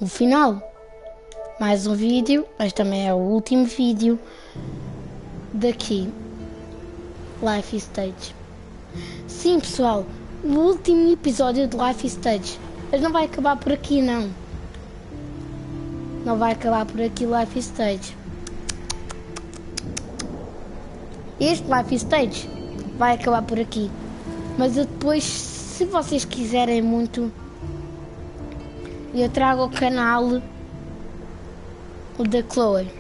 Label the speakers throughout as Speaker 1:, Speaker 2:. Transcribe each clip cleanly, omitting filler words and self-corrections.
Speaker 1: o final. Mais um vídeo, mas também é o último vídeo daqui. Life Stage. Sim, pessoal, o último episódio de Life Stage. Mas não vai acabar por aqui, não. Não vai acabar por aqui Life Stage. Este Life Stage vai acabar por aqui. Mas eu depois, se vocês quiserem muito, eu trago o canal da Chloe.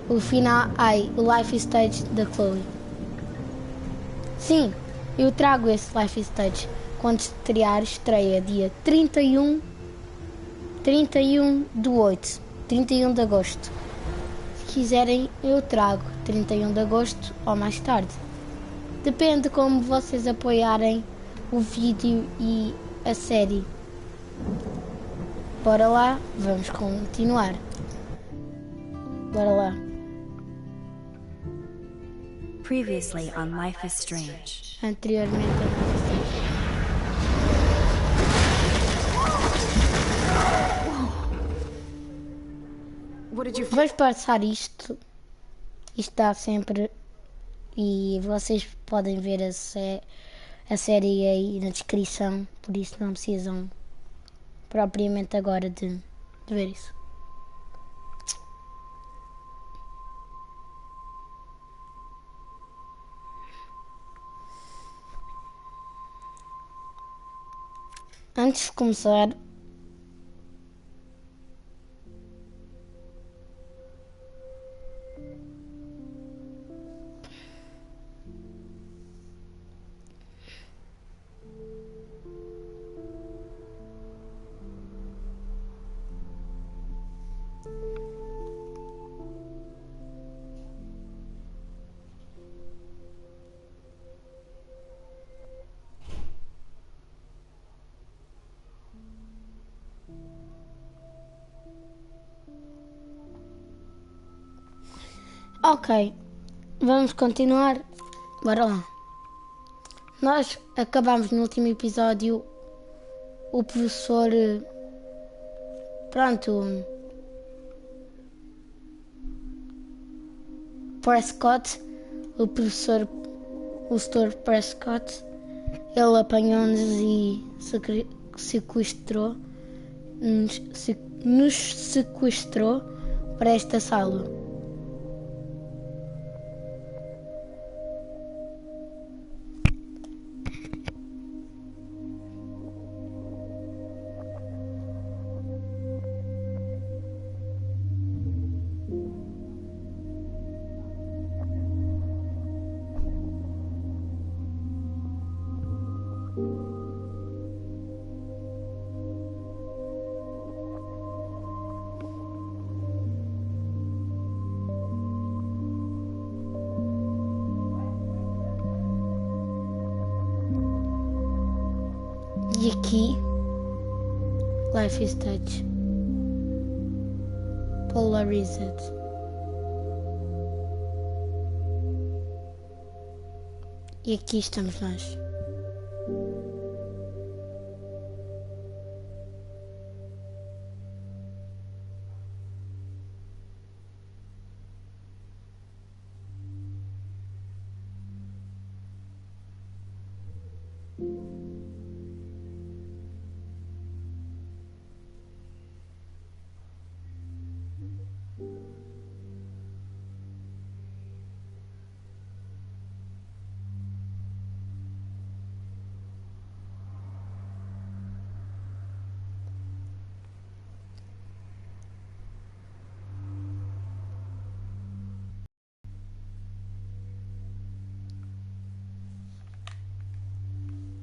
Speaker 1: O final, o Life Stage da Chloe. Sim, eu trago esse Life Stage quando estreia dia 31 do 8, 31 de agosto. Se quiserem, eu trago 31 de agosto ou mais tarde. Depende como vocês apoiarem o vídeo e a série. Bora lá, vamos continuar. Bora lá.
Speaker 2: Previously on Life is Strange.
Speaker 1: Anteriormente a Life Stage. Vamos passar isto. Isto dá sempre. E vocês podem ver a série aí na descrição. Por isso não precisam propriamente agora de ver isso. Antes de começar, ok, vamos continuar. Bora lá. Nós acabamos no último episódio o professor. Pronto. Prescott. O professor. O Sr. Prescott. Ele apanhou-nos e sequestrou. Nos sequestrou para esta sala. E aqui, Life Stage, POLARIZED. E aqui estamos nós.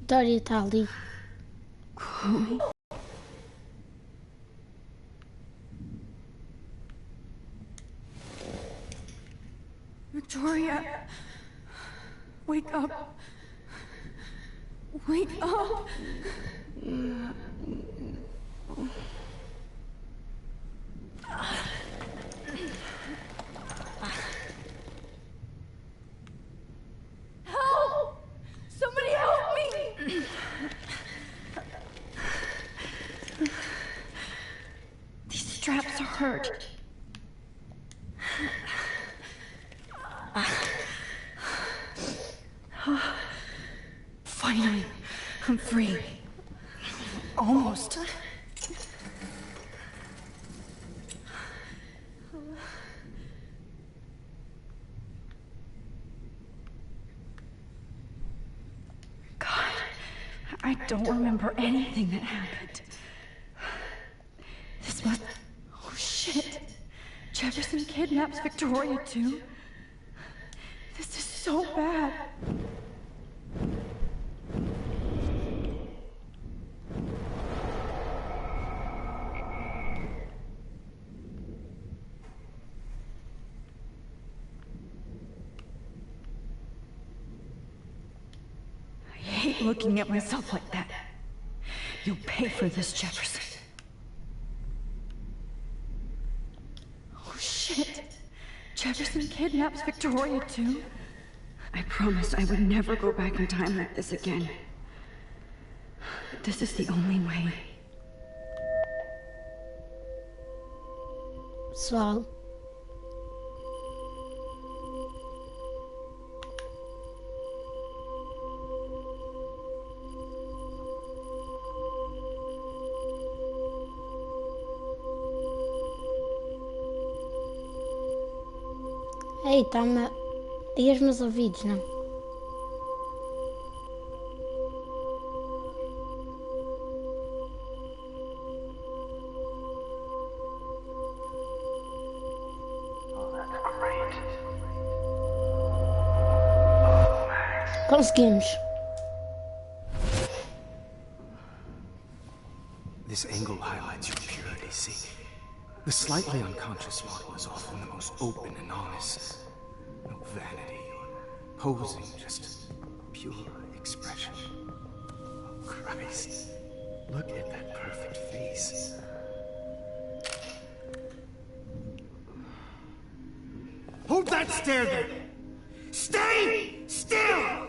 Speaker 1: Dória está ali.
Speaker 3: Victoria, wake up. Wake up. Help! Somebody hurt. Finally, I'm free. Almost. God, I don't remember anything that happened. This must... Oh, shit. Jefferson kidnaps Victoria, too? This is so bad. I hate looking at myself like that. You'll pay for this, Jefferson. Oh, shit. Jefferson kidnaps Victoria, too?
Speaker 4: I promised I would never go back in time like this again. But this is the only way.
Speaker 1: Pessoal, ei, está-me... E os meus ouvidos, não? Conseguimos.
Speaker 5: This angle highlights your purity, see? The slightly unconscious model is often the most open and honest. No vanity or posing, just pure expression. Oh, Christ. Look at that perfect face. Hold that stare there! Stay still!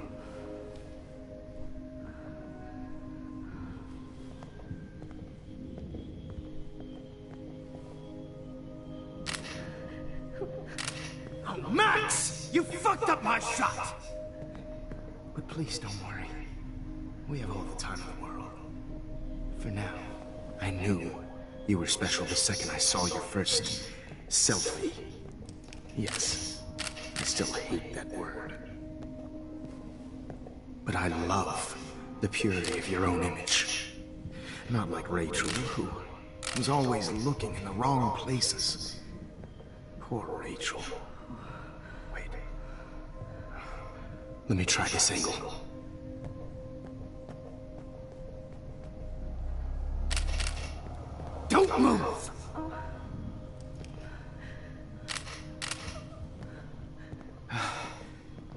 Speaker 5: Oh, Max! You fucked up my shot! But please don't worry. We have all the time in the world. For now, I knew you were special the second I saw your first selfie. Yes, I still hate that word. But I love the purity of your own image. Not like Rachel, who was always looking in the wrong places. Poor Rachel. Wait. Let me try this angle. Don't move!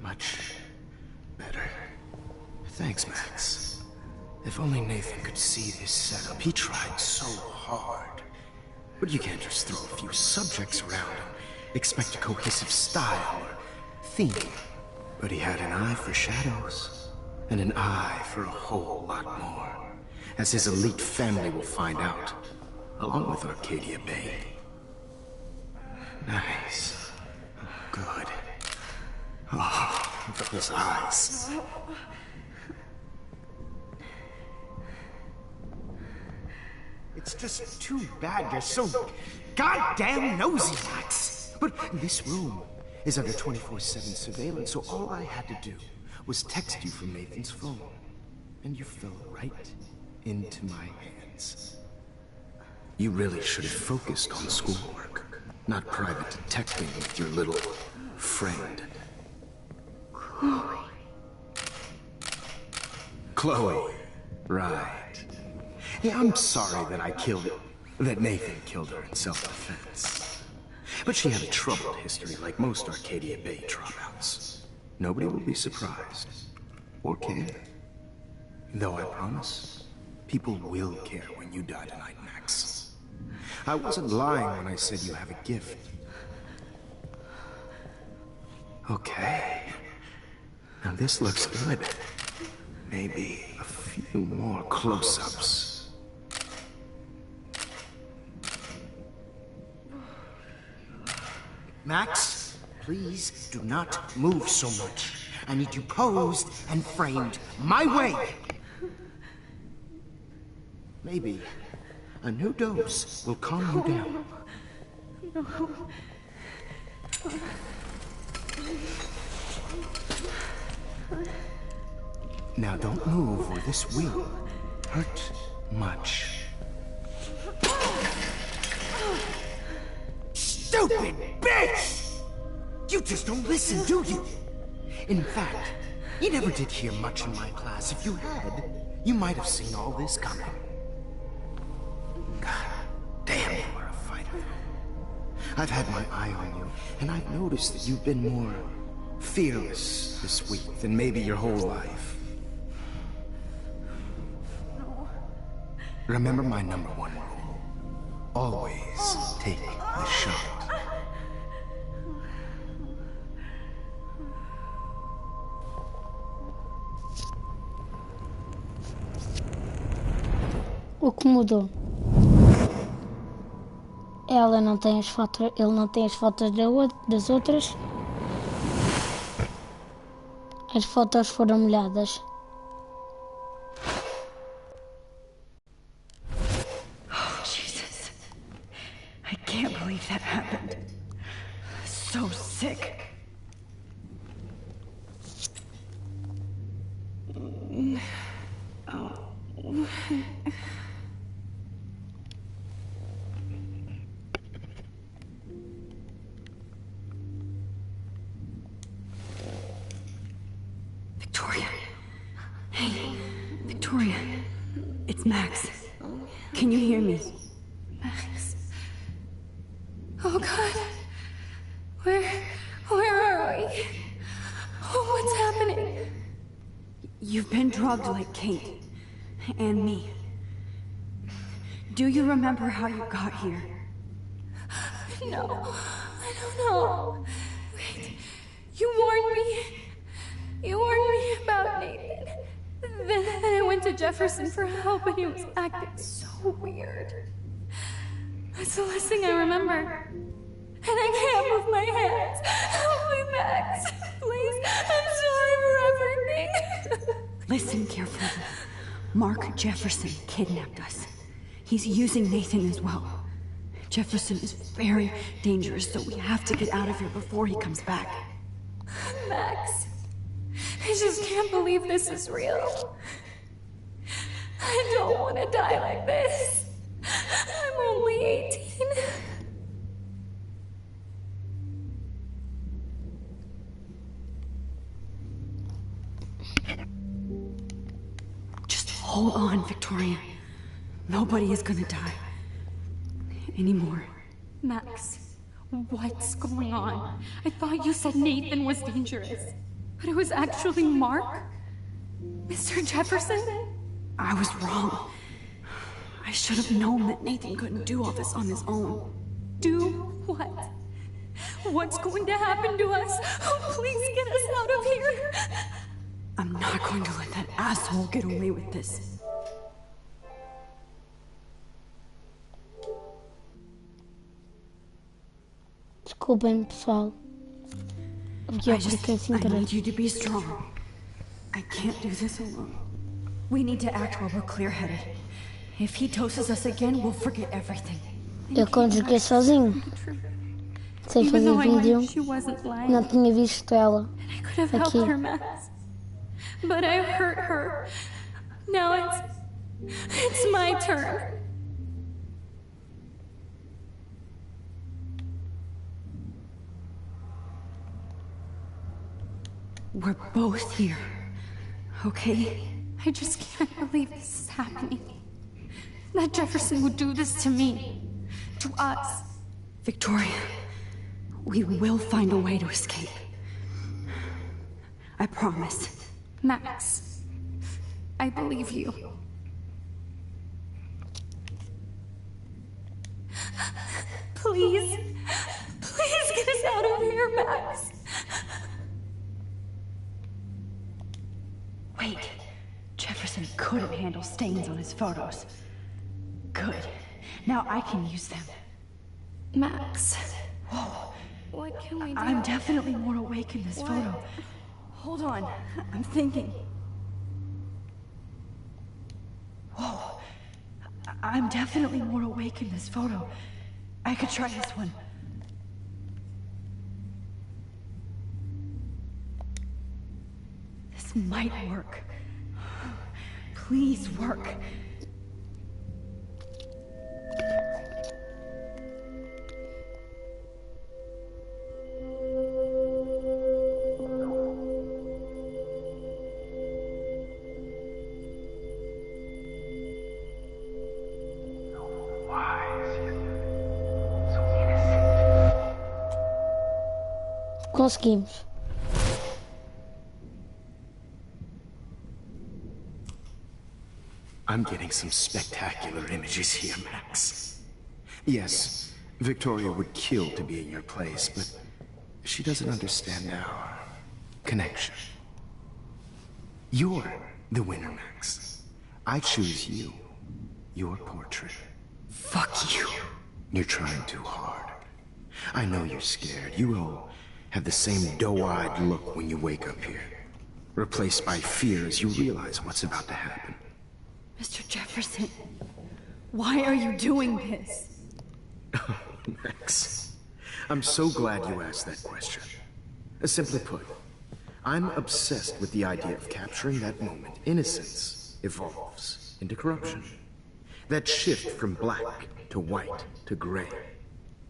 Speaker 5: Much better. Thanks, Max. If only Nathan could see this setup. He tried so hard. But you can't just throw a few subjects around and expect a cohesive style or theme. But he had an eye for shadows, and an eye for a whole lot more, as his elite family will find out, along with Arcadia Bay. Nice. Good. Oh, those eyes. It's just too bad you're so goddamn nosy, Max. But this room is under 24/7 surveillance, so all I had to do was text you from Nathan's phone. And you fell right into my hands. You really should have focused on schoolwork, not private detecting with your little friend. Chloe. Right. Yeah, I'm sorry that Nathan killed her in self-defense. But she had a troubled history like most Arcadia Bay dropouts. Nobody will be surprised. Or care. Though I promise, people will care when you die tonight, Max. I wasn't lying when I said you have a gift. Okay. Now this looks good. Maybe a few more close-ups. Max, please do not move so much. I need you posed and framed my way. Maybe a new dose will calm you down. Now don't move or this will hurt much. Stupid bitch! You just don't listen, do you? In fact, you never did hear much in my class. If you had, you might have seen all this coming. God damn, you are a fighter. I've had my eye on you, and I've noticed that you've been more fearless this week than maybe your whole life. Remember my #1 rule. Always take the shot.
Speaker 1: O que mudou? Ela não tem as fotos, ele não tem as fotos das outras. As fotos foram molhadas.
Speaker 4: Oh, Jesus. I can't believe that happened. So sick. Victoria. Hey, Victoria. It's Max. Can you hear me?
Speaker 3: Max. Oh God. Where are we? Oh, what's happening?
Speaker 4: You've been drugged like Kate. And me. Do you remember how you got here?
Speaker 3: No, I don't know. Wait, you warned me. You warned me about Nathan. Then I went to Jefferson for help and he was acting so weird. That's the last thing I remember. And I can't move my hands. Help me, Max. Please, I'm sorry for everything.
Speaker 4: Listen carefully. Mark Jefferson kidnapped us. He's using Nathan as well. Jefferson is very dangerous, so we have to get out of here before he comes back.
Speaker 3: Max, I just can't believe this is real. I don't want to die like this. I'm only 18.
Speaker 4: Just hold on, Victoria. Nobody is gonna die. Anymore.
Speaker 3: Max, what's going on? I thought you said Nathan was dangerous, but it was actually Mark? Mr. Jefferson?
Speaker 4: I was wrong. I should have known that Nathan couldn't do all this on his own.
Speaker 3: Do what? What's going to happen to us? Oh, please get us out of here.
Speaker 4: I'm not going to let that asshole get away with this.
Speaker 1: Desculpem, pessoal.
Speaker 4: I need you to be strong. I can't do this alone. We need to act while we're clear-headed. If he doses us again, we'll forget everything.
Speaker 1: Eu quando joguei sozinho, sem fazer vídeo, não tinha visto ela
Speaker 3: I could have helped her, Max. But I hurt her. Now it's my turn.
Speaker 4: We're both here, okay?
Speaker 3: I just can't believe this is happening. That Jefferson would do this to me. To us.
Speaker 4: Victoria, we will find a way to escape. I promise.
Speaker 3: Max, I believe you. Please, please get us out of here, Max.
Speaker 4: Wait, Jefferson couldn't handle stains on his photos. Good. Now I can use them.
Speaker 3: Max.
Speaker 4: Whoa,
Speaker 3: What can we do?
Speaker 4: I'm definitely more awake in this photo. Hold on, I'm thinking. Whoa. I'm definitely more awake in this photo. I could try this one. This might work. Please work.
Speaker 1: Conseguimos.
Speaker 5: I'm getting some spectacular images here, Max. Yes, Victoria would kill to be in your place, but she doesn't understand our connection. You're the winner, Max. I choose you. Your portrait.
Speaker 4: Fuck you.
Speaker 5: You're trying too hard. I know you're scared. You all have the same doe-eyed look when you wake up here. Replaced by fear as you realize what's about to happen.
Speaker 4: Mr. Jefferson, why are you doing this?
Speaker 5: Max, I'm so glad you asked that question. Simply put, I'm obsessed with the idea of capturing that moment innocence evolves into corruption. That shift from black to white to gray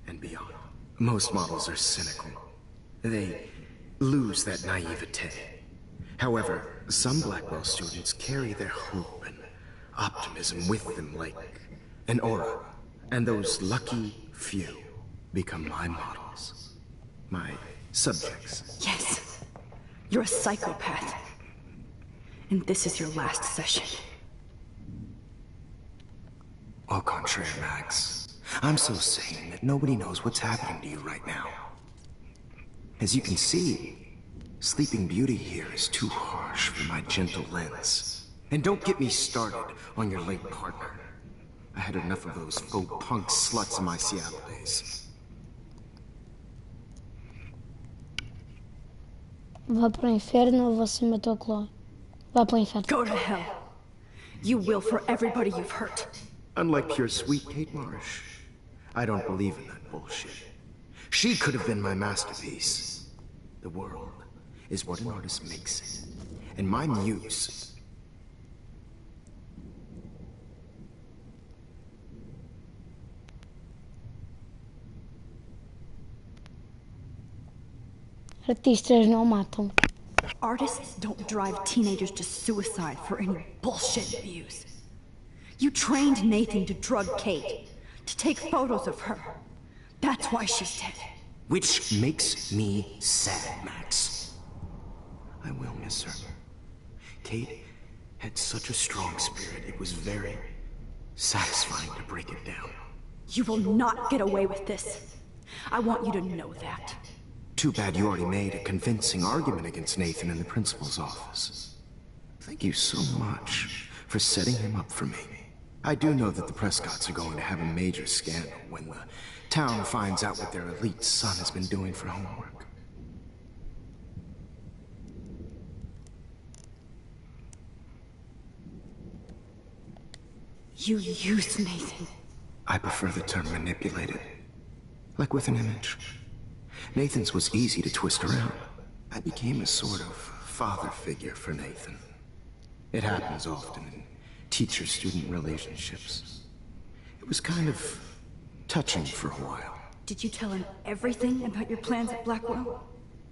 Speaker 5: and beyond. Most models are cynical. They lose that naivete. However, some Blackwell students carry their hope and optimism with them like an aura. And those lucky few become my models. My subjects.
Speaker 4: Yes, you're a psychopath. And this is your last session.
Speaker 5: Au contraire, Max. I'm so sane that nobody knows what's happening to you right now. As you can see, Sleeping Beauty here is too harsh for my gentle lens. And don't get me started on your late partner. I had enough of those faux punk sluts in my Seattle days.
Speaker 1: Vá para o inferno ou você matou a Chloe? Vá para o inferno.
Speaker 4: Go to hell. You will for everybody you've hurt.
Speaker 5: Unlike pure sweet Kate Marsh, I don't believe in that bullshit. She could have been my masterpiece. The world is what an artist makes it. And my muse...
Speaker 1: Artistas não matam.
Speaker 4: Artists don't drive teenagers to suicide for any bullshit views. You trained Nathan to drug Kate, to take photos of her. That's why she's dead.
Speaker 5: Which makes me sad, Max. I will miss her. Kate had such a strong spirit, it was very satisfying to break it down.
Speaker 4: You will not get away with this. I want you to know that.
Speaker 5: Too bad you already made a convincing argument against Nathan in the principal's office. Thank you so much for setting him up for me. I do know that the Prescotts are going to have a major scandal when the town finds out what their elite son has been doing for homework.
Speaker 4: You used Nathan.
Speaker 5: I prefer the term manipulated. Like with an image. Nathan's was easy to twist around. I became a sort of father figure for Nathan. It happens often in teacher-student relationships. It was kind of touching for a while.
Speaker 4: Did you tell him everything about your plans at Blackwell?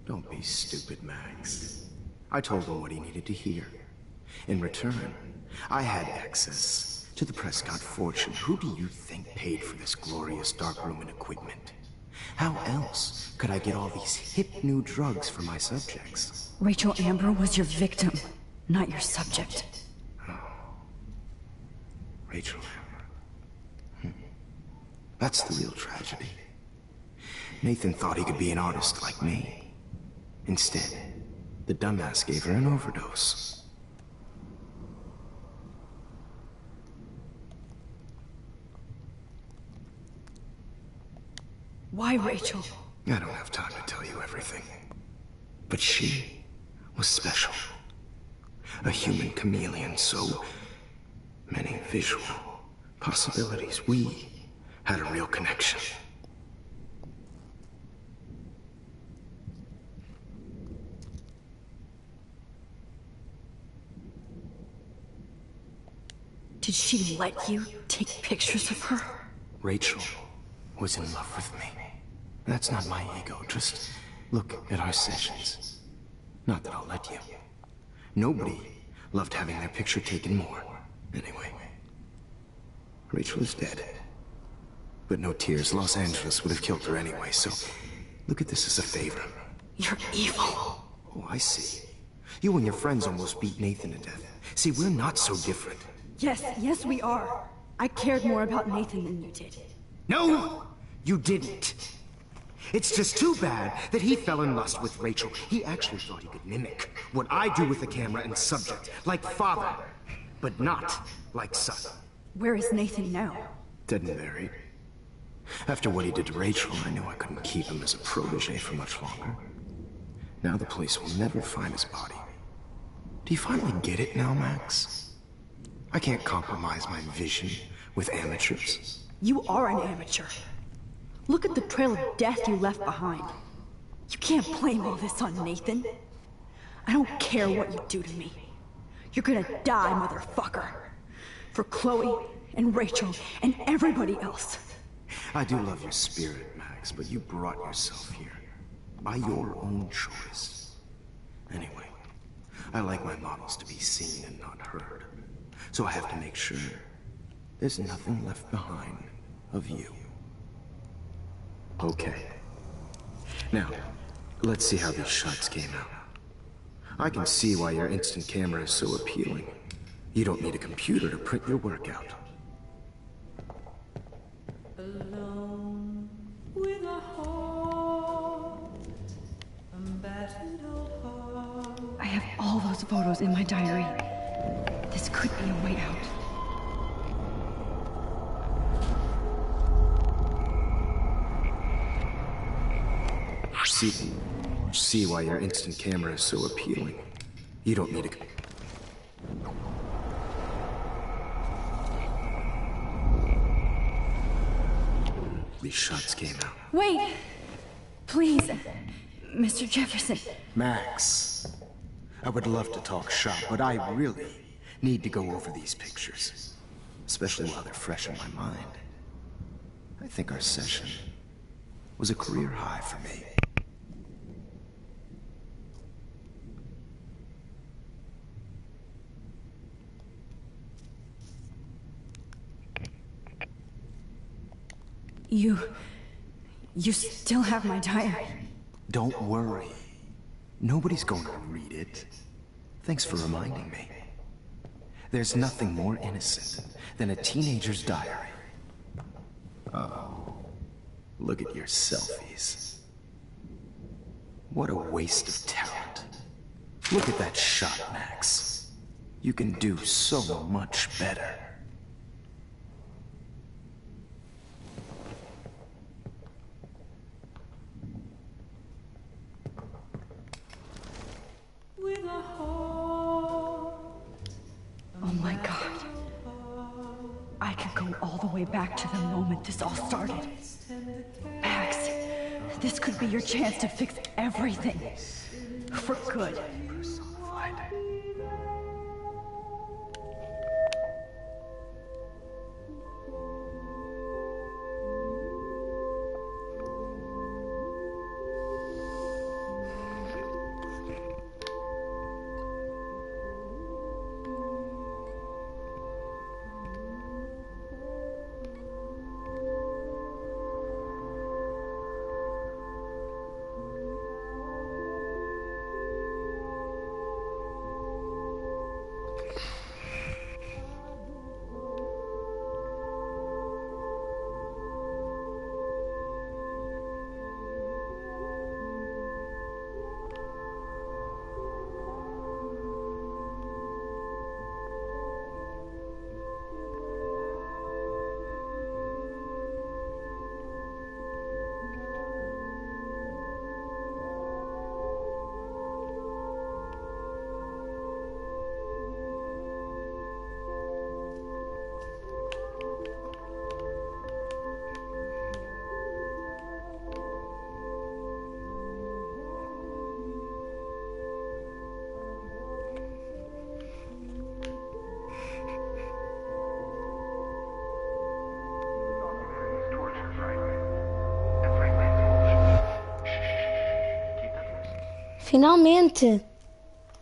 Speaker 5: Don't be stupid, Max. I told him what he needed to hear. In return, I had access to the Prescott fortune. Who do you think paid for this glorious darkroom and equipment? How else could I get all these hip new drugs for my subjects?
Speaker 4: Rachel Amber was your victim, not your subject.
Speaker 5: Rachel Amber. That's the real tragedy. Nathan thought he could be an artist like me. Instead, the dumbass gave her an overdose.
Speaker 4: Why, Rachel?
Speaker 5: I don't have time to tell you everything. But she was special. A human chameleon, so many visual possibilities. We had a real connection.
Speaker 4: Did she let you take pictures of her?
Speaker 5: Rachel was in love with me. That's not my ego. Just look at our sessions. Not that I'll let you. Nobody loved having their picture taken more. Anyway, Rachel is dead. But no tears. Los Angeles would have killed her anyway, so look at this as a favor.
Speaker 4: You're evil.
Speaker 5: Oh, I see. You and your friends almost beat Nathan to death. See, we're not so different.
Speaker 4: Yes, we are. I cared more about Nathan than you did.
Speaker 5: No, you didn't. It's just too bad that he fell in lust with Rachel. He actually thought he could mimic what I do with the camera and subject, like father, but not like son.
Speaker 4: Where is Nathan now?
Speaker 5: Dead and buried. After what he did to Rachel, I knew I couldn't keep him as a protege for much longer. Now the police will never find his body. Do you finally get it now, Max? I can't compromise my vision with amateurs.
Speaker 4: You are an amateur. Look at the trail of death you left behind. You can't blame all this on Nathan. I don't care what you do to me. You're gonna die, motherfucker. For Chloe and Rachel and everybody else.
Speaker 5: I do love your spirit, Max, but you brought yourself here. By your own choice. Anyway, I like my models to be seen and not heard. So I have to make sure there's nothing left behind of you. Okay. Now, let's see how these shots came out. I can see why your instant camera is so appealing. You don't need a computer to print your work out.
Speaker 6: Alone with a heart, a battered old heart.
Speaker 4: I have all those photos in my diary. This could be a way out.
Speaker 5: See why your instant camera is so appealing. You don't need a... These shots came out.
Speaker 4: Wait! Please, Mr. Jefferson.
Speaker 5: Max, I would love to talk shop, but I really need to go over these pictures. Especially while they're fresh in my mind. I think our session was a career high for me.
Speaker 4: You still have my diary.
Speaker 5: Don't worry. Nobody's going to read it. Thanks for reminding me. There's nothing more innocent than a teenager's diary. Oh, look at your selfies. What a waste of talent. Look at that shot, Max. You can do so much better.
Speaker 6: With a heart,
Speaker 4: Oh my God. I could go all the way back to the moment this all started. Max, this could be your chance to fix everything. For good.
Speaker 1: Finalmente!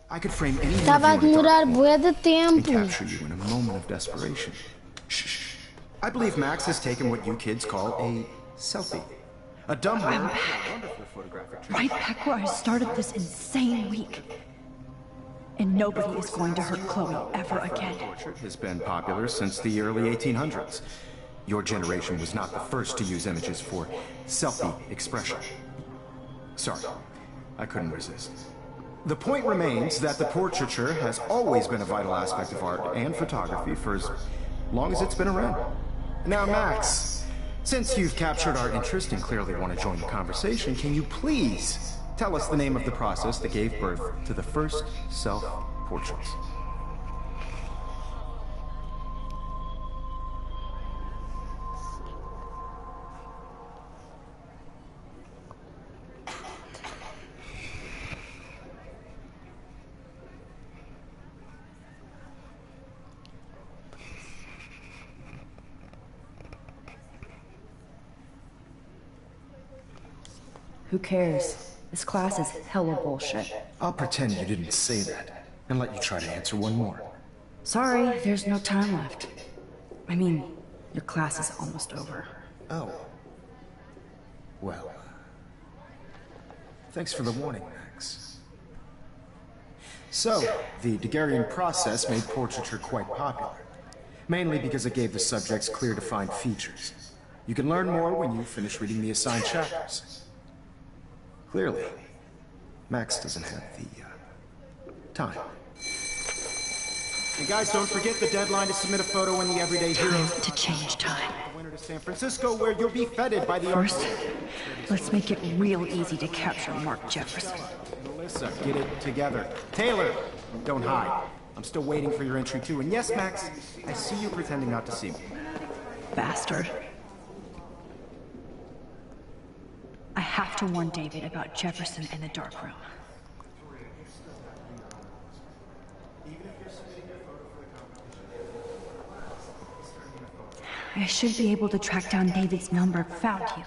Speaker 5: I could frame any
Speaker 1: Estava a
Speaker 5: one of you in a
Speaker 1: demorar
Speaker 5: dark
Speaker 1: bué de
Speaker 5: and
Speaker 1: tempo.
Speaker 5: capture you in a moment of desperation. Shh. I believe Max has taken what you kids call a selfie. A dumb word.
Speaker 4: I'm back. Right back where I started this insane week. And nobody is going to hurt Chloe ever again.
Speaker 5: Portrait has been popular since the early 1800s. Your generation was not the first to use images for selfie expression. Sorry, I couldn't resist. The point remains that the portraiture has always been a vital aspect of art and photography for as long as it's been around. Now, Max, since you've captured our interest and clearly want to join the conversation, can you please tell us the name of the process that gave birth to the first self-portraits?
Speaker 4: Who cares? This class is hella bullshit.
Speaker 5: I'll pretend you didn't say that and let you try to answer one more.
Speaker 4: Sorry, there's no time left. I mean, your class is almost over.
Speaker 5: Oh. Well. Thanks for the warning, Max. So, the Daguerrean process made portraiture quite popular. Mainly because it gave the subjects clear defined features. You can learn more when you finish reading the assigned chapters. Clearly, Max doesn't have the, time. And guys, don't forget the deadline to submit a photo in the Everyday Hero.
Speaker 4: To change time.
Speaker 5: Winter to San Francisco, where you'll be feted by the
Speaker 4: First, let's make it real easy to capture Mark Jefferson.
Speaker 5: Melissa, get it together. Taylor, don't hide. I'm still waiting for your entry too. And yes, Max, I see you pretending not to see me.
Speaker 4: Bastard. I have to warn David about Jefferson in the dark room. I should be able to track down David's number. Found you.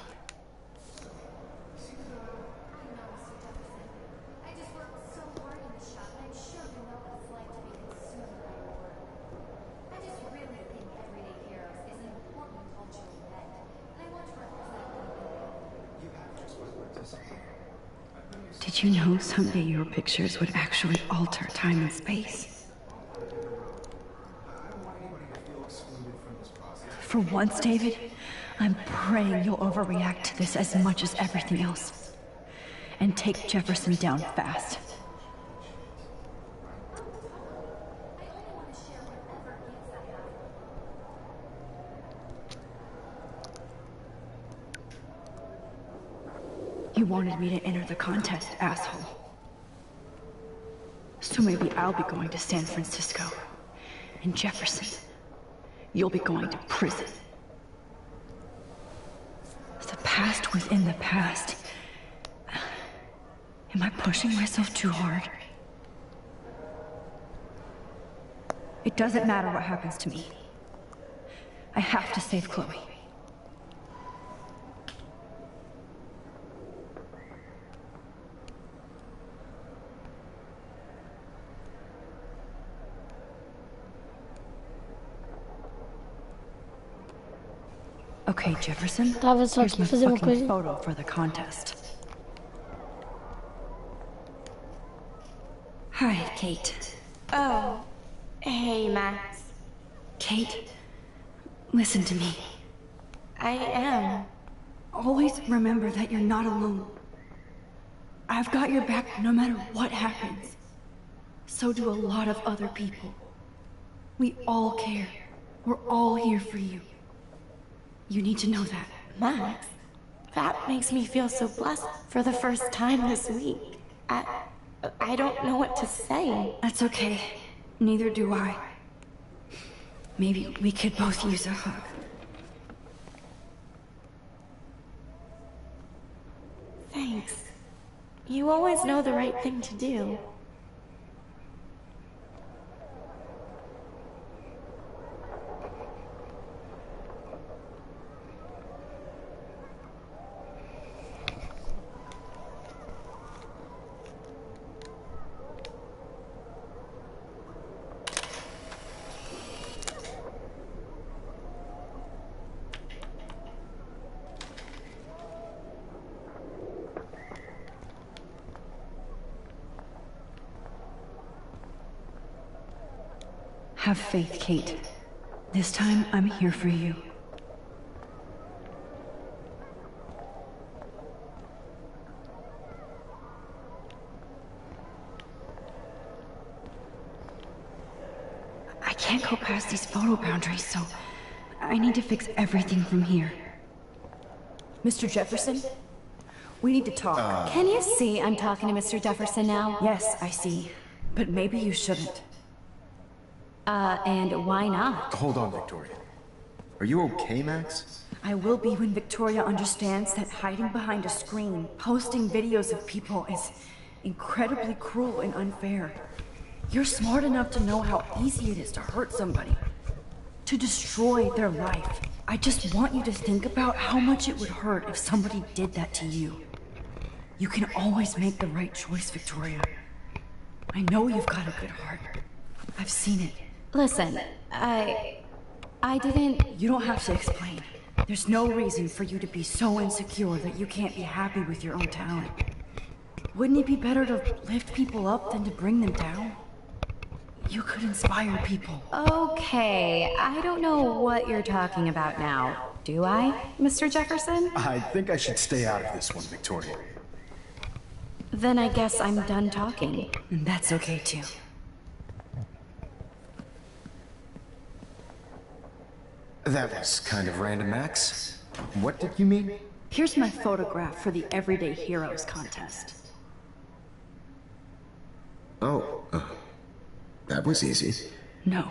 Speaker 4: Did you know someday your pictures would actually alter time and space? For once, David, I'm praying you'll overreact to this as much as everything else. And take Jefferson down fast. You wanted me to enter the contest, asshole. So maybe I'll be going to San Francisco. And Jefferson, you'll be going to prison. The past within the past. Am I pushing myself too hard? It doesn't matter what happens to me. I have to save Chloe. Okay, Jefferson.
Speaker 1: Estava só
Speaker 4: Here's
Speaker 1: aqui
Speaker 4: my
Speaker 1: a fazer uma
Speaker 4: fucking
Speaker 1: coisa.
Speaker 4: photo for the contest. Hi, Kate.
Speaker 3: Oh, hey, Max.
Speaker 4: Kate, listen to me.
Speaker 3: I am.
Speaker 4: Always remember that you're not alone. I've got your back no matter what happens. So do a lot of other people. We all care. We're all here for you. You need to know that.
Speaker 3: Max, that makes me feel so blessed for the first time this week. I don't know what to say.
Speaker 4: That's okay. Neither do I. Maybe we could both use a hug.
Speaker 3: Thanks. You always know the right thing to do.
Speaker 4: Have faith, Kate. This time, I'm here for you. I can't go past these photo boundaries, so I need to fix everything from here.
Speaker 7: Mr. Jefferson? We need to talk.
Speaker 2: Can you see I'm talking to Mr. Jefferson now?
Speaker 7: Yes, I see. But maybe you shouldn't.
Speaker 2: And why not?
Speaker 5: Hold on, Victoria. Are you okay, Max?
Speaker 7: I will be when Victoria understands that hiding behind a screen, posting videos of people is incredibly cruel and unfair. You're smart enough to know how easy it is to hurt somebody, to destroy their life. I just want you to think about how much it would hurt if somebody did that to you. You can always make the right choice, Victoria. I know you've got a good heart. I've seen it.
Speaker 2: Listen, I didn't...
Speaker 7: You don't have to explain. There's no reason for you to be so insecure that you can't be happy with your own talent. Wouldn't it be better to lift people up than to bring them down? You could inspire people.
Speaker 2: Okay, I don't know what you're talking about now. Do I, Mr. Jefferson?
Speaker 5: I think I should stay out of this one, Victoria.
Speaker 2: Then I guess I'm done talking.
Speaker 7: And that's okay too.
Speaker 5: That was kind of random, Max. What did you mean?
Speaker 4: Here's my photograph for the Everyday Heroes contest.
Speaker 5: Oh, that was easy.
Speaker 4: No.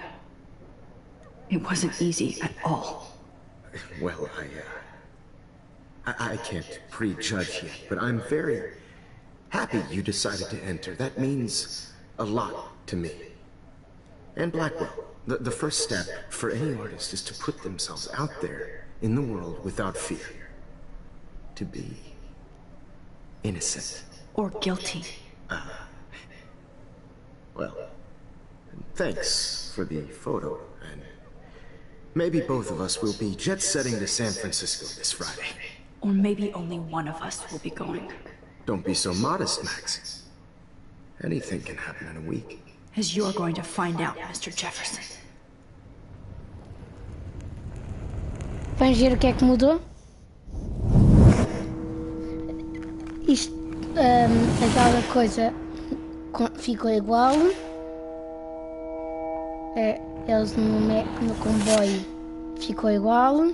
Speaker 4: It wasn't easy at all.
Speaker 5: Well, I can't prejudge yet, but I'm very happy you decided to enter. That means a lot to me. And Blackwell. The first step for any artist is to put themselves out there in the world without fear. To be innocent.
Speaker 4: Or guilty.
Speaker 5: Well, thanks for the photo, and maybe both of us will be jet-setting to San Francisco this Friday.
Speaker 4: Or maybe only one of us will be going.
Speaker 5: Don't be so modest, Max. Anything can happen in a week.
Speaker 4: As you're going to find out, Mr. Jefferson.
Speaker 1: Vamos ver o que é que mudou. Isto, aquela coisa ficou igual. Eles no comboio ficou igual.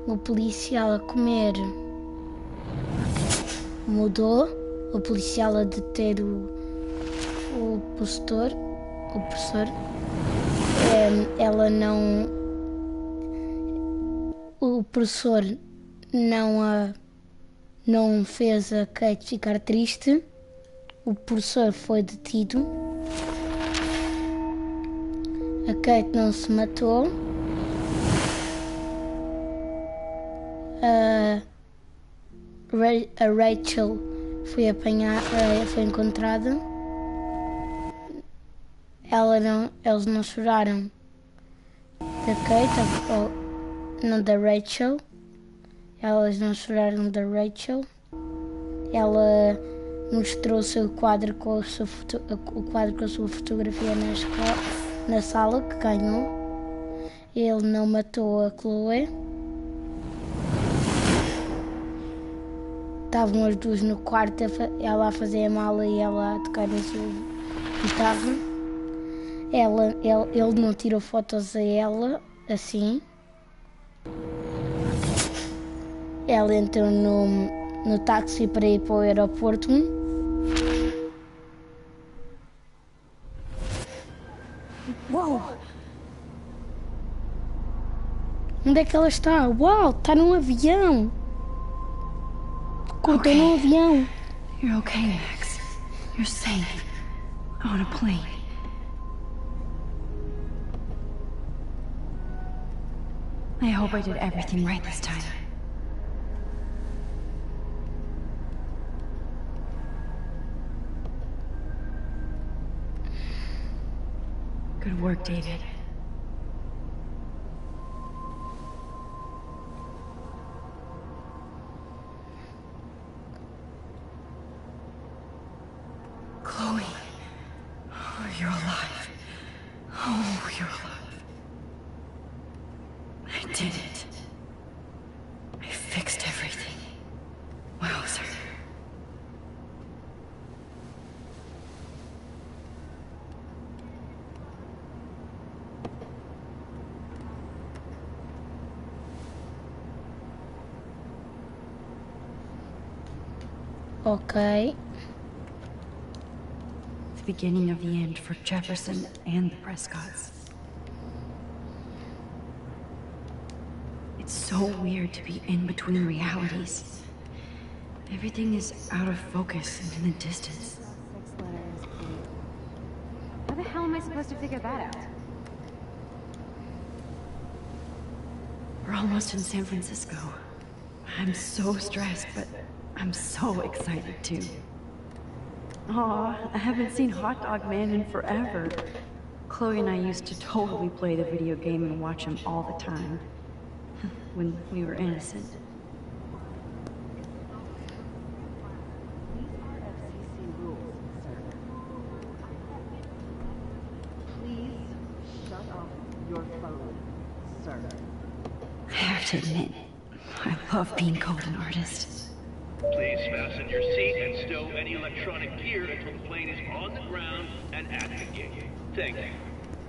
Speaker 1: O policial a comer mudou. O policial a deter o professor, ela não... O professor não fez a Kate ficar triste. O professor foi detido. A Kate não se matou. A Rachel foi foi encontrada. Eles não choraram da Kate, ou não da Rachel. Elas não choraram da Rachel. Ela mostrou o seu quadro com a sua fotografia na sala que ganhou. Ele não matou a Chloe. Estavam as duas no quarto, ela a fazer a mala e ela a tocar na sua guitarra. Ele não tirou fotos a ela, assim. Ela entrou no táxi para ir para o aeroporto.
Speaker 7: Uau!
Speaker 1: Onde é que ela está? Uau, está num avião! Contou num avião.
Speaker 4: You're okay, Max. You're safe. On a plane. I hope I did everything right this time. Good work, David.
Speaker 7: Chloe, you're alive. Oh, your love. I did it. I fixed everything. Wowzer.
Speaker 1: Ok.
Speaker 7: The beginning of the end for Jefferson and the Prescotts. It's so weird to be in between realities. Everything is out of focus and in the distance.
Speaker 2: 6 letters, P. How the hell am I supposed to figure that out?
Speaker 7: We're almost in San Francisco. I'm so stressed, but I'm so excited too. Aw, I haven't seen Hot Dog Man in forever. Chloe and I used to totally play the video game and watch him all the time. When we were innocent.
Speaker 2: These are FCC rules, sir. Please shut off your phone, sir.
Speaker 7: I have to admit, I love being called an artist.
Speaker 8: Please fasten your seat and stow any electronic gear until the plane is on the ground and at the gate. Thank you.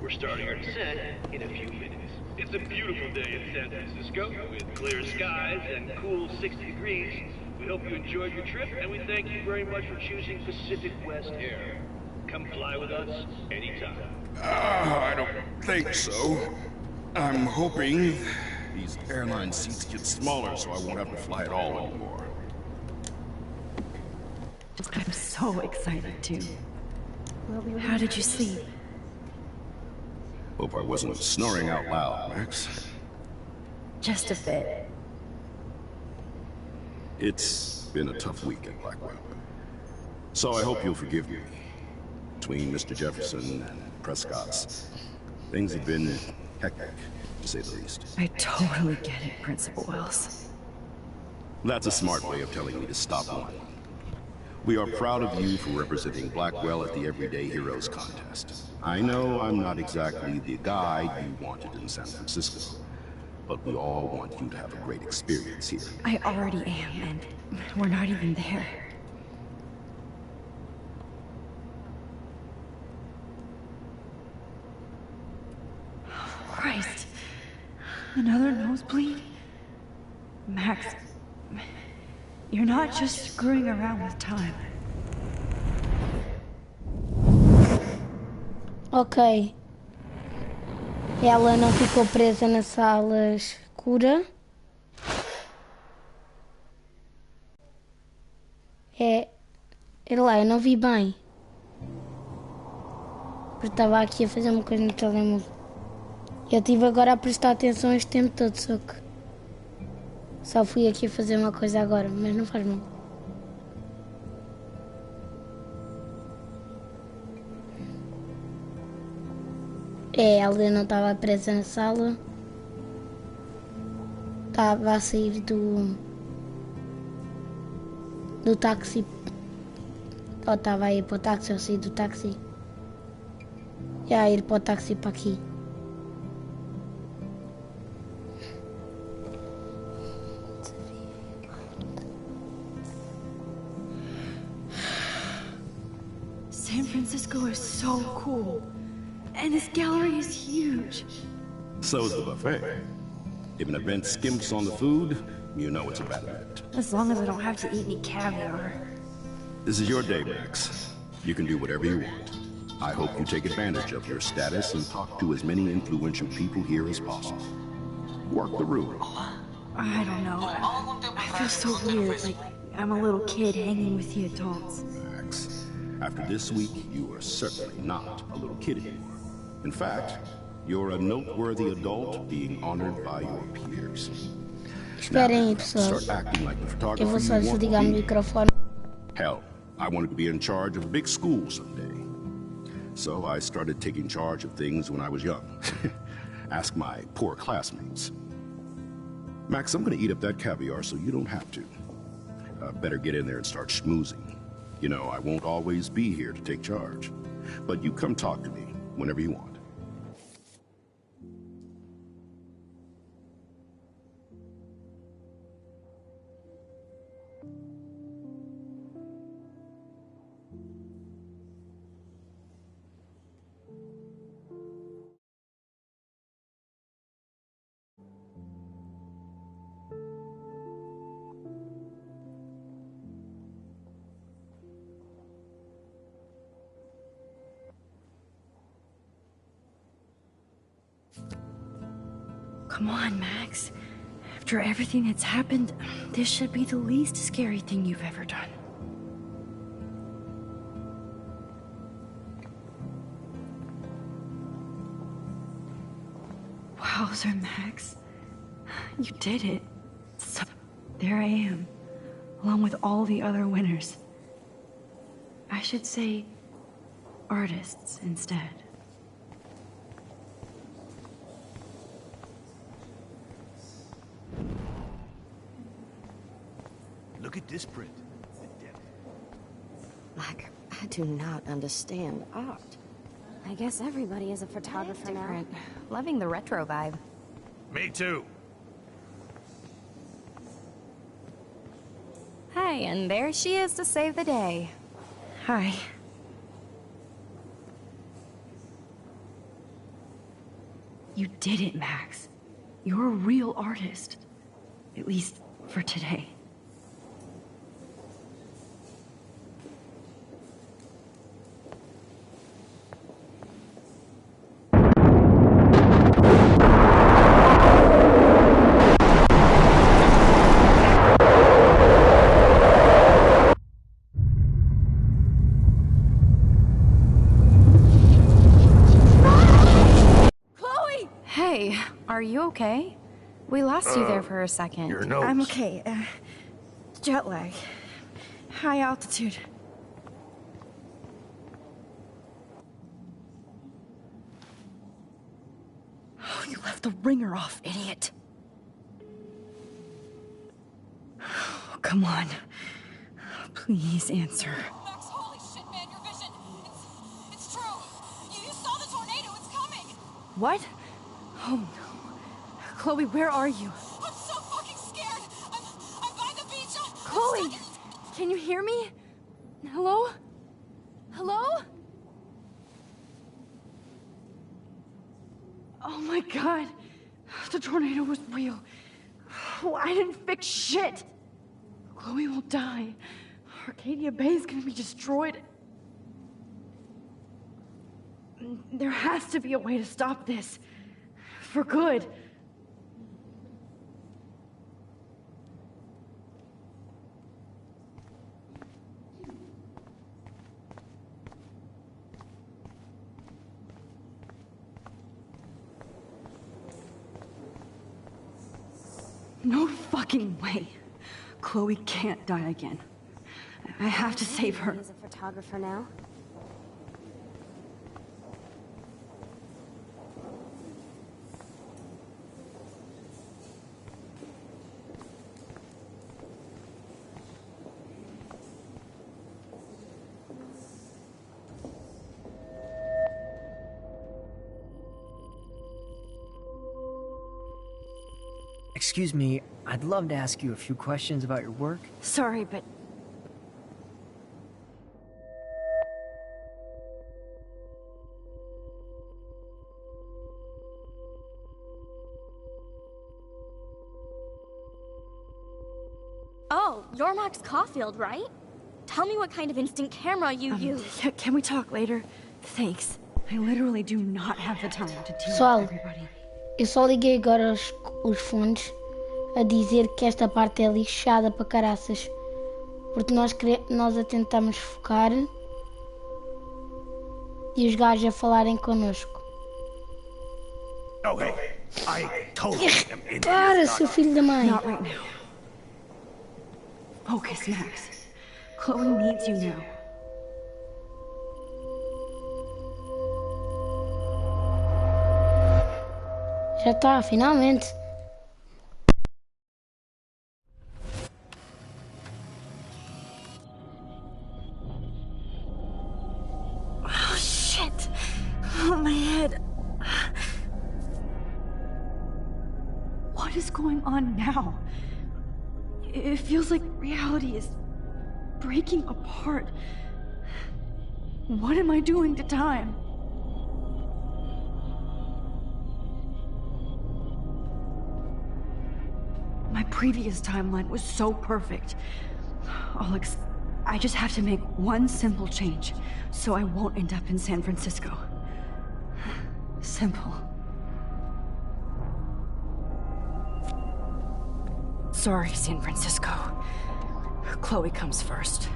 Speaker 8: We're starting our descent in a few minutes. It's a beautiful day in San Francisco with clear skies and cool 60 degrees. We hope you enjoyed your trip and we thank you very much for choosing Pacific West Air. Come fly with us anytime.
Speaker 5: I don't think so. I'm hoping these airline seats get smaller so I won't have to fly at all anymore.
Speaker 7: I'm so excited too. How did you sleep?
Speaker 5: Hope I wasn't snoring out loud, Max.
Speaker 7: Just a bit.
Speaker 5: It's been a tough week at Blackwell. So I hope you'll forgive me. Between Mr. Jefferson and Prescott's, things have been hectic, to say the least.
Speaker 7: I totally get it, Principal Wells.
Speaker 5: That's a smart way of telling me to stop whining. We are proud of you for representing Blackwell at the Everyday Heroes contest. I know I'm not exactly the guy you wanted in San Francisco, but we all want you to have a great experience here.
Speaker 7: I already am, and we're not even there. Christ. Another nosebleed? Max, you're not just screwing around with time.
Speaker 1: Ok. Ela não ficou presa na sala escura. Lá, eu não vi bem. Porque estava aqui a fazer uma coisa no telemóvel. Eu estive agora a prestar atenção este tempo todo, só que... Só fui aqui a fazer uma coisa agora, mas não faz mal. Ela não estava presa na sala. Estava a sair do táxi. Ou estava a ir para o táxi, ou sair do táxi. E a ir para o táxi para aqui.
Speaker 7: San Francisco is so cool. And this gallery is huge.
Speaker 5: So's the buffet. If an event skimps on the food, you know it's a bad event.
Speaker 7: As long as I don't have to eat any caviar.
Speaker 5: This is your day, Max. You can do whatever you want. I hope you take advantage of your status and talk to as many influential people here as possible. Work the room.
Speaker 7: I don't know. I feel so weird, like I'm a little kid hanging with the adults.
Speaker 5: Max, after this week, you are certainly not a little kid anymore. In fact, you're a noteworthy adult being honored by your peers.
Speaker 1: Esperem aí, pessoal.
Speaker 5: Start acting like the
Speaker 1: Eu
Speaker 5: photographer
Speaker 1: vou só
Speaker 5: you want
Speaker 1: desligar o
Speaker 5: to be.
Speaker 1: microfone.
Speaker 5: Hell, I wanted to be in charge of a big school someday. So I started taking charge of things when I was young. Ask my poor classmates. Max, I'm gonna eat up that caviar so you don't have to. Better get in there and start schmoozing. You know, I won't always be here to take charge. But you come talk to me whenever you want.
Speaker 7: Come on, Max. After everything that's happened, this should be the least scary thing you've ever done. Wowzer, Max. You did it. So, there I am, along with all the other winners. I should say artists instead.
Speaker 5: Look at this print.
Speaker 9: Like, I do not understand art. I guess everybody is a photographer now.
Speaker 2: Different. Loving the retro vibe.
Speaker 5: Me too.
Speaker 2: Hey, and there she is to save the day.
Speaker 7: Hi. You did it, Max. You're a real artist. At least for today.
Speaker 2: Are you okay? We lost you there for a second.
Speaker 5: Your nose.
Speaker 7: I'm okay. Jet lag. High altitude. Oh, you left the ringer off, idiot. Oh, come on. Please answer.
Speaker 3: Max, holy shit, man, your vision. It's true. You saw the tornado. It's coming.
Speaker 7: What? Oh, no. Chloe, where are you?
Speaker 3: I'm so fucking scared. I'm by the beach.
Speaker 7: Chloe, can you hear me? Hello? Hello? Oh my God. The tornado was real. Oh, I didn't fix shit. Chloe will die. Arcadia Bay is gonna be destroyed. There has to be a way to stop this. For good. No fucking way. Chloe can't die again. I have to save her.
Speaker 9: He's a photographer now.
Speaker 10: Excuse me, I'd love to ask you a few questions about your work.
Speaker 7: Sorry, but...
Speaker 11: Oh, you're Max Caulfield, right? Tell me what kind of instant camera you use.
Speaker 7: Can we talk later? Thanks. I literally do not have the time to deal
Speaker 1: Pessoal,
Speaker 7: with everybody.
Speaker 1: eu só liguei agora os fones a dizer que esta parte é lixada para caraças. Porque nós a tentamos focar e os gajos a falarem connosco.
Speaker 5: Oh, hey, I told them in
Speaker 1: Para, seu filho da mãe!
Speaker 7: Not right now. Focus, Max. Chloe needs you now.
Speaker 1: Já está, finalmente.
Speaker 7: Oh, shit. Oh, my head. What is going on now? It feels like reality is breaking apart. What am I doing to time? My previous timeline was so perfect. Alex, I just have to make one simple change, so I won't end up in San Francisco. Simple. Sorry, San Francisco. Chloe comes first.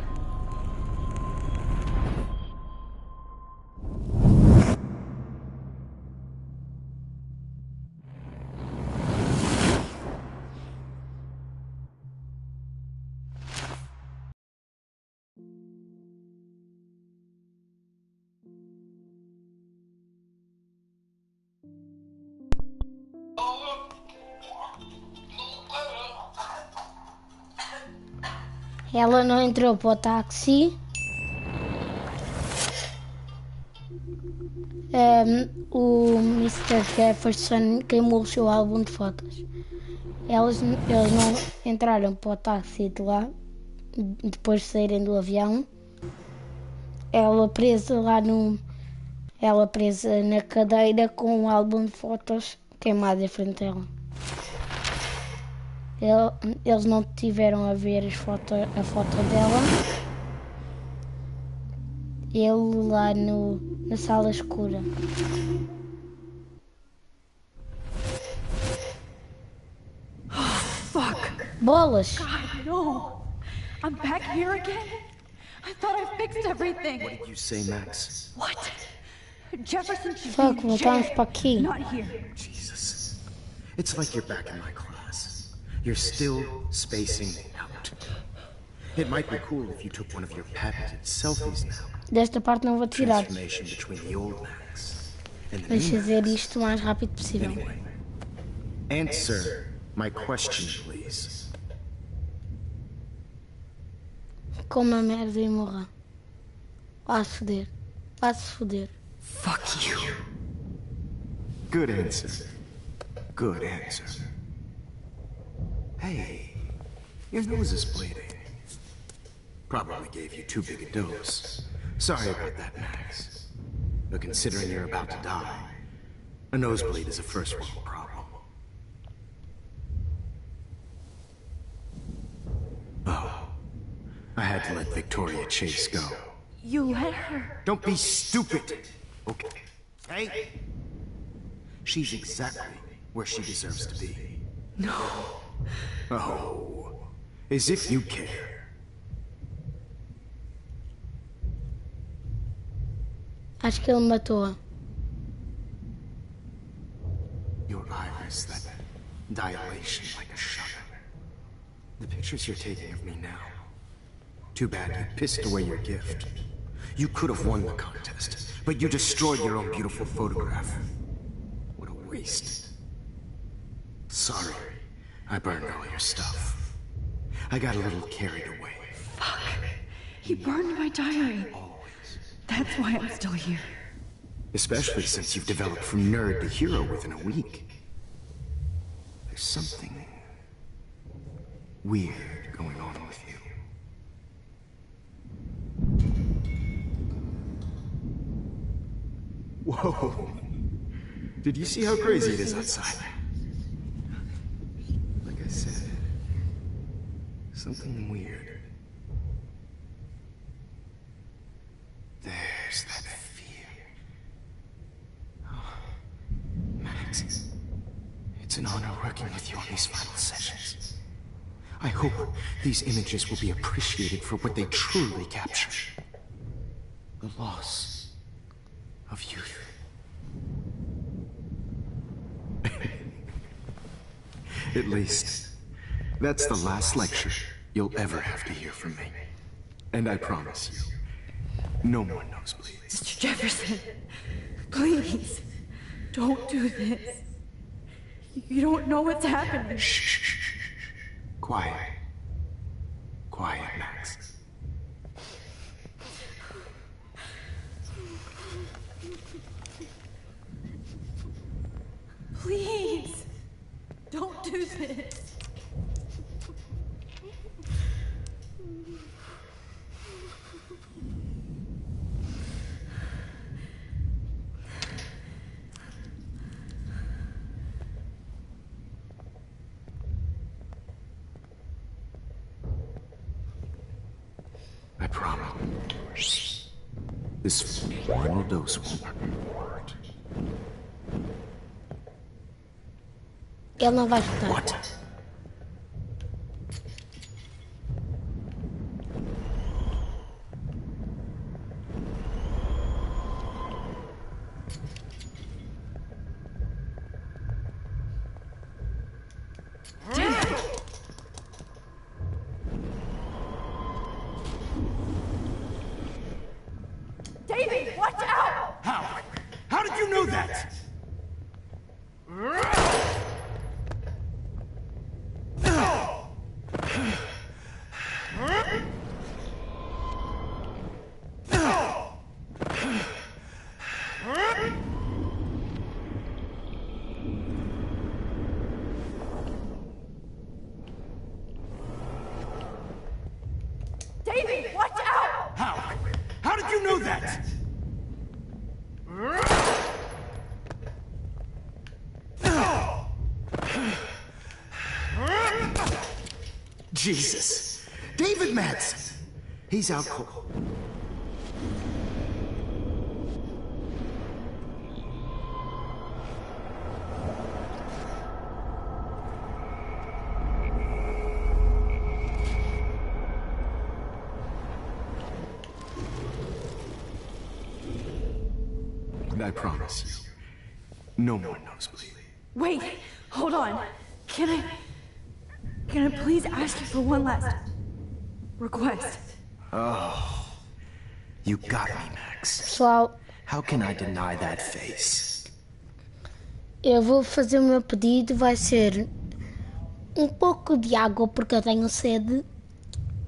Speaker 1: Ela não entrou para o táxi. O Mr. Jefferson queimou o seu álbum de fotos. Eles não entraram para o táxi de lá, depois de saírem do avião. Ela presa na cadeira com o álbum de fotos queimado em frente a ela. Eles não tiveram a ver a foto dela. Ele lá na sala escura.
Speaker 7: Fuck!
Speaker 1: Bolas!
Speaker 7: God, no! I'm back here again? I thought I fixed everything!
Speaker 5: What did you say, Max?
Speaker 7: What? Jefferson should
Speaker 1: Fuck,
Speaker 7: be in
Speaker 1: voltamos
Speaker 7: jail,
Speaker 1: para aqui.
Speaker 7: not here.
Speaker 5: Jesus. It's like you're back in my class. You're still spacing out. It might be cool if you took one of your patented selfies now.
Speaker 1: Desta parte não vou tirar.
Speaker 5: Transformation between the old Max and the
Speaker 1: Deixa
Speaker 5: new
Speaker 1: fazer
Speaker 5: Max.
Speaker 1: isto o mais rápido possível.
Speaker 5: Anyway, answer my question, please.
Speaker 1: Como a merda e morra. Vá-se foder. Vá-se foder.
Speaker 7: Fuck you.
Speaker 5: Good answer. Good answer. Hey, your nose is bleeding. Probably gave you too big a dose. Sorry about that, Max. But considering you're about to die, a nosebleed is a first world problem. Oh, I had to let Victoria Chase go.
Speaker 7: You let her?
Speaker 5: Don't be stupid, okay? Hey? She's exactly where she deserves to be.
Speaker 7: No.
Speaker 5: Oh, as if you care.
Speaker 1: Acho que ele matou-a.
Speaker 5: Your iris, that dilation like a shutter. The pictures you're taking of me now. Too bad you pissed away your gift. You could have won the contest, but you destroyed your own beautiful photograph. What a waste. Sorry, I burned all your stuff. I got a little carried away.
Speaker 7: Fuck. He burned my diary. That's why I'm still here.
Speaker 5: Especially since you've developed from nerd to hero within a week. There's something weird going on with you. Whoa. Did you see how crazy it is outside? Like I said, something weird. There's that fear. Oh, Max, it's an honor working with you on these final sessions. I hope these images will be appreciated for what they truly capture. The loss of youth. At least, that's the last lecture you'll ever have to hear from me. And I promise you, no more nosebleeds.
Speaker 7: Mr. Jefferson, please, don't do this. You don't know what's happening.
Speaker 5: Shh. Quiet. Quiet, Max.
Speaker 7: Please, don't do this.
Speaker 5: I promise. This final dose won't hurt.
Speaker 1: Ele não vai escutar.
Speaker 5: What? know that?
Speaker 7: David, watch out!
Speaker 5: How? How did you know that? Jesus. David Madsen. He's out cold. I promise you. No more nosebleed.
Speaker 7: Wait, hold on. Can I please ask you for one last request?
Speaker 5: Oh. You got me, Max.
Speaker 1: Pessoal,
Speaker 5: How can I deny that face?
Speaker 1: eu vou fazer o meu pedido. Vai ser um pouco de água porque eu tenho sede.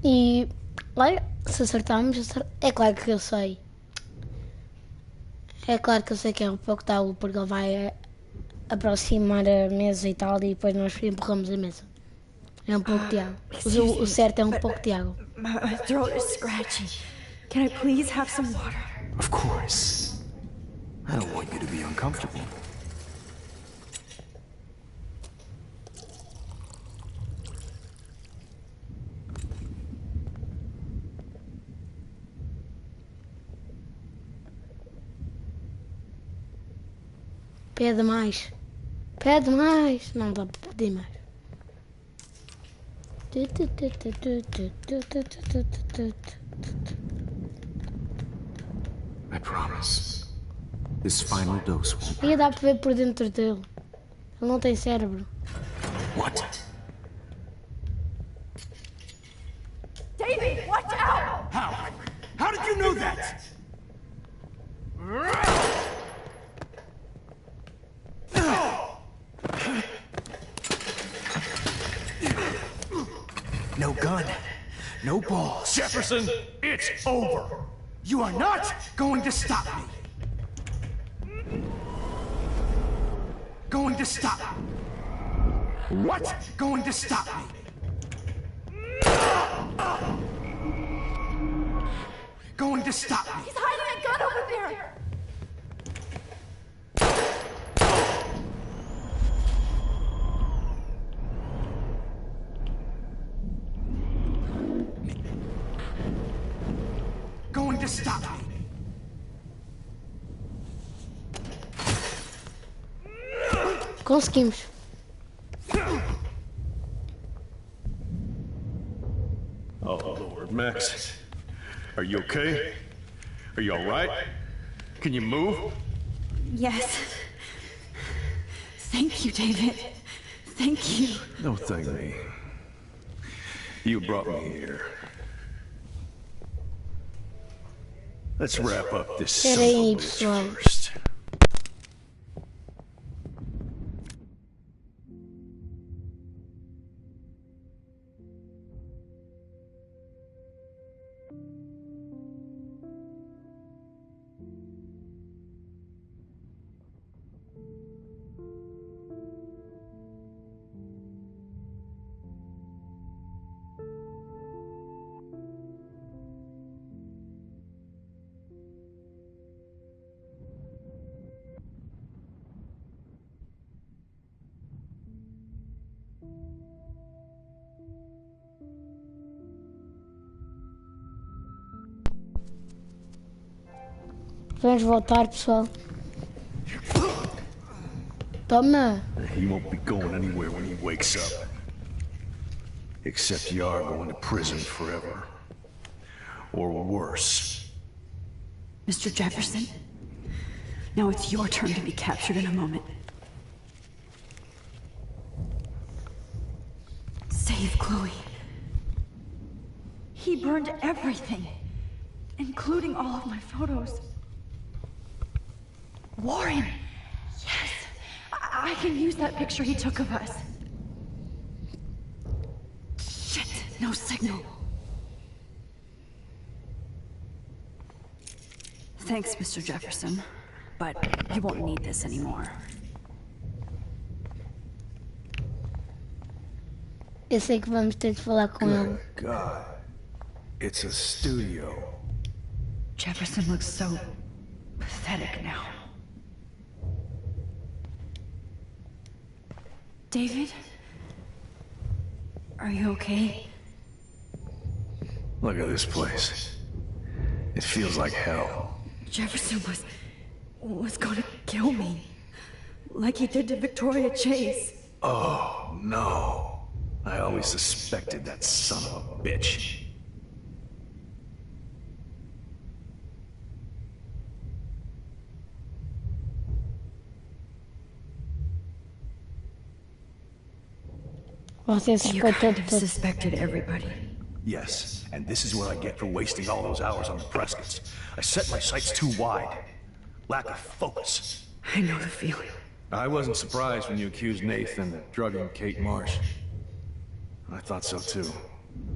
Speaker 1: E olha, se acertarmos, é claro que eu sei. É claro que eu sei que é um pouco de água porque ele vai aproximar a mesa e tal, e depois nós empurramos a mesa. É um pouco de água. O certo é um pouco de água.
Speaker 7: My throat is scratchy. Can I please have some water?
Speaker 5: Of course. I don't want you to be uncomfortable.
Speaker 1: Pede mais. Pede mais. Não dá para pedir mais.
Speaker 5: I promise. This final dose won't.
Speaker 1: Aí dá para ver por dentro dele. Ele não tem cérebro.
Speaker 5: What?
Speaker 7: David, watch out!
Speaker 5: How? How did you know that? No gun. No balls.
Speaker 8: Jefferson, it's over.
Speaker 5: You are not going to stop me. Going to stop me. What? Going to stop me. Going to stop me.
Speaker 7: He's hiding a gun over there!
Speaker 5: Going to stop me.
Speaker 1: Conseguimos.
Speaker 8: Oh, Lord, Max. Are you okay? Are you all right? Can you move?
Speaker 7: Yes. Thank you, David. Thank you.
Speaker 8: No, thank me. You brought me here. Let's wrap up this son of a
Speaker 1: Peraí,
Speaker 8: bitch
Speaker 1: pessoal.
Speaker 8: first.
Speaker 1: Vamos voltar, pessoal. Toma.
Speaker 8: He won't be going anywhere when he wakes up. Except you are going to prison forever. Or worse.
Speaker 7: Mr. Jefferson, now it's your turn to be captured in a moment. Save Chloe. He burned everything, including all of my photos. Warren, I can use that picture he took of us. Shit, no signal. Thanks, Mr. Jefferson, but you won't need this anymore.
Speaker 1: Eu sei que vamos ter de falar com ele.
Speaker 5: Good God. It's a studio.
Speaker 7: Jefferson looks so pathetic now. David? Are you okay?
Speaker 5: Look at this place. It feels like hell.
Speaker 7: Jefferson was gonna kill me. Like he did to Victoria Chase.
Speaker 5: Oh, no. I always suspected that son of a bitch.
Speaker 1: Você
Speaker 7: You
Speaker 1: suspeitou
Speaker 7: kind
Speaker 1: de
Speaker 7: of
Speaker 1: tudo.
Speaker 7: suspected everybody.
Speaker 5: Yes, and this is what I get for wasting all those hours on the Prescotts. I set my sights too wide. Lack of focus.
Speaker 7: I know the feeling.
Speaker 5: I wasn't surprised when you accused Nathan of drugging Kate Marsh. I thought so too.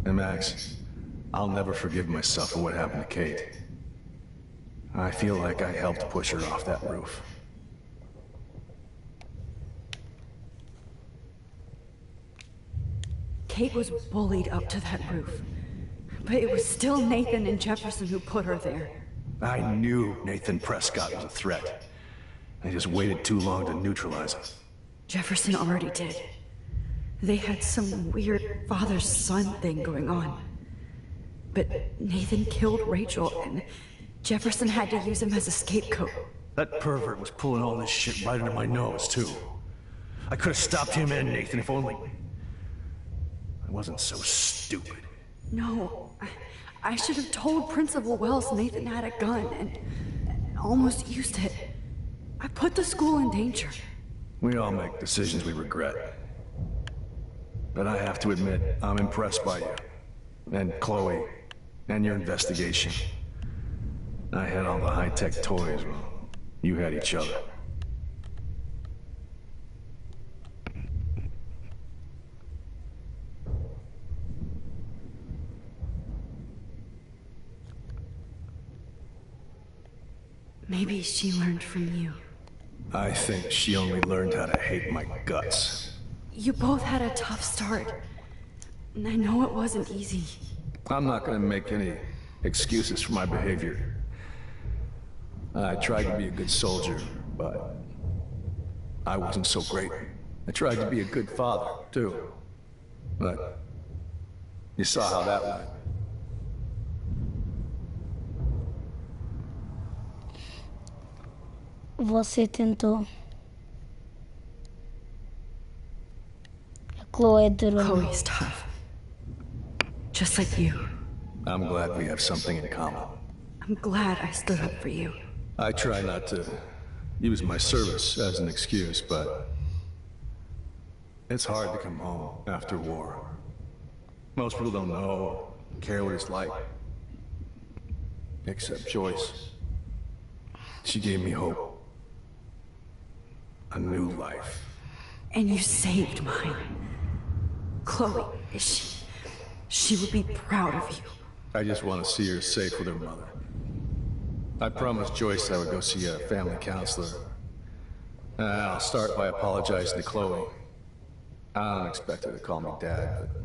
Speaker 5: And Max, I'll never forgive myself for what happened to Kate. I feel like I helped push her off that roof.
Speaker 7: Kate was bullied up to that roof. But it was still Nathan and Jefferson who put her there.
Speaker 5: I knew Nathan Prescott was a threat. I just waited too long to neutralize him.
Speaker 7: Jefferson already did. They had some weird father-son thing going on. But Nathan killed Rachel, and Jefferson had to use him as a scapegoat.
Speaker 5: That pervert was pulling all this shit right under my nose, too. I could have stopped him and Nathan if only... I wasn't so stupid.
Speaker 7: No, I should have told Principal Wells Nathan had a gun and almost used it. I put the school in danger.
Speaker 5: We all make decisions we regret. But I have to admit, I'm impressed by you. And Chloe. And your investigation. I had all the high-tech toys, well, you had each other.
Speaker 7: Maybe she learned from you.
Speaker 5: I think she only learned how to hate my guts.
Speaker 7: You both had a tough start. And I know it wasn't easy.
Speaker 5: I'm not gonna make any excuses for my behavior. I tried to be a good soldier, but I wasn't so great. I tried to be a good father, too. But you saw how that went.
Speaker 1: Você tentou. A Chloe durou.
Speaker 7: Chloe's tough. Just like you.
Speaker 5: I'm glad we have something in common.
Speaker 7: I'm glad I stood up for you.
Speaker 5: I try not to use my service as an excuse, but it's hard to come home after war. Most people don't know or care what it's like. Except Joyce. She gave me hope. A new life.
Speaker 7: And you saved mine. Chloe, she would be proud of you.
Speaker 5: I just want to see her safe with her mother. I promised Joyce I would go see a family counselor. I'll start by apologizing to Chloe. I don't expect her to call me Dad, but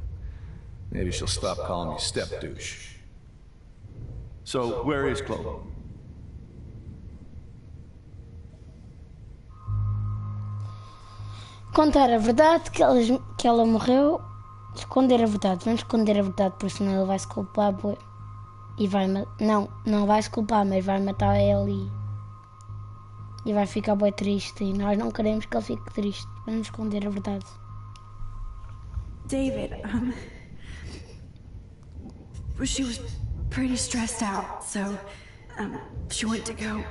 Speaker 5: maybe she'll stop calling me step-douche. So, where is Chloe?
Speaker 1: Contar a verdade que ela morreu. Esconder a verdade. Vamos esconder a verdade, porque senão ele vai se culpar. E vai... Não vai se culpar, mas vai matar ele e vai ficar bem triste. E nós não queremos que ele fique triste. Vamos esconder a verdade.
Speaker 7: David, she was pretty stressed out, so she went to go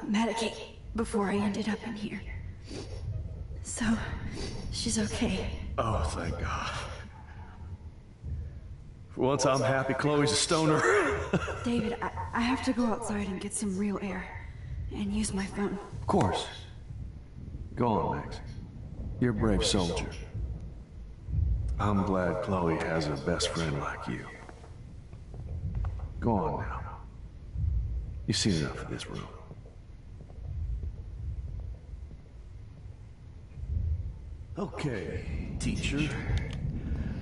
Speaker 7: medicate before I ended up in here. So, she's okay.
Speaker 5: Oh, thank God. For once I'm happy Chloe's a stoner.
Speaker 7: David, I have to go outside and get some real air. And use my phone.
Speaker 5: Of course. Go on, Max. You're a brave soldier. I'm glad Chloe has a best friend like you. Go on now. You've seen enough of this room. Okay, teacher.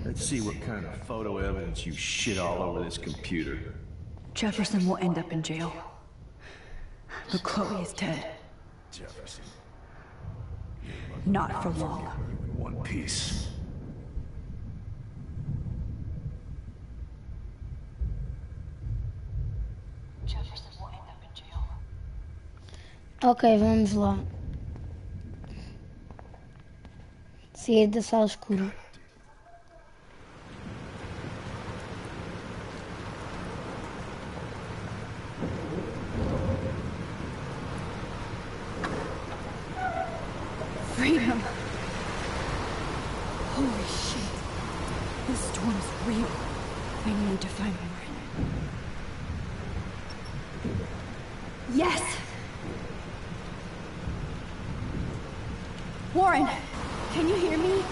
Speaker 5: Let's see what kind of photo evidence you shit all over this computer.
Speaker 4: Jefferson will end up in jail. But Chloe is dead.
Speaker 5: Jefferson.
Speaker 4: Not for long.
Speaker 5: One piece.
Speaker 4: Jefferson will end up in jail.
Speaker 1: Ok, vamos lá. Sair da sala escura.
Speaker 4: Freedom. Holy shit. This storm is real. I need to find Warren. Yes! Warren, can you hear me?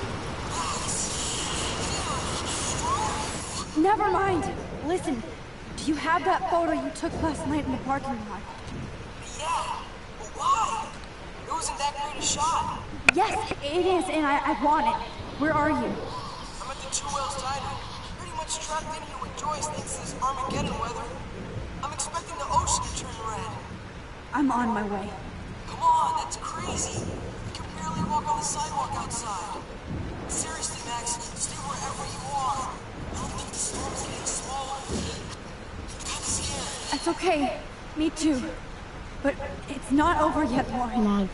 Speaker 4: Never mind. Listen, do you have that photo you took last night in the parking lot?
Speaker 12: Yeah, but why? It wasn't that great a shot.
Speaker 4: Yes, it is, and I want it. Where are you?
Speaker 12: I'm at the Two Whales Diner. Pretty much trapped in here with Joyce thanks to this Armageddon weather. I'm expecting the ocean to turn red.
Speaker 4: I'm on my way.
Speaker 12: Come on, that's crazy. You can barely walk on the sidewalk outside. Seriously, Max, stay wherever you are. I don't think the storm's getting smaller. I'm kinda scared.
Speaker 4: That's okay. Me too. But it's not over yet, Warren.
Speaker 1: Não.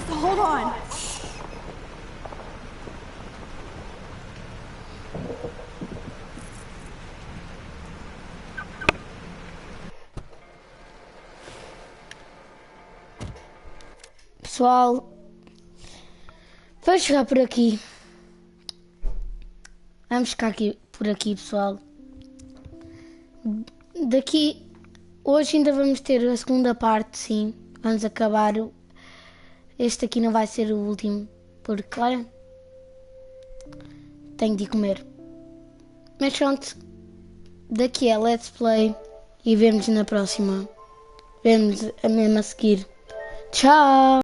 Speaker 4: So hold on.
Speaker 1: Pessoal, vamos chegar por aqui. Vamos ficar aqui, por aqui, pessoal. Daqui, hoje ainda vamos ter a segunda parte, sim. Vamos acabar. Este aqui não vai ser o último, porque, claro, tenho de ir comer. Mas pronto, daqui é Let's Play e vemos na próxima. Vemos a mesma a seguir. Tchau!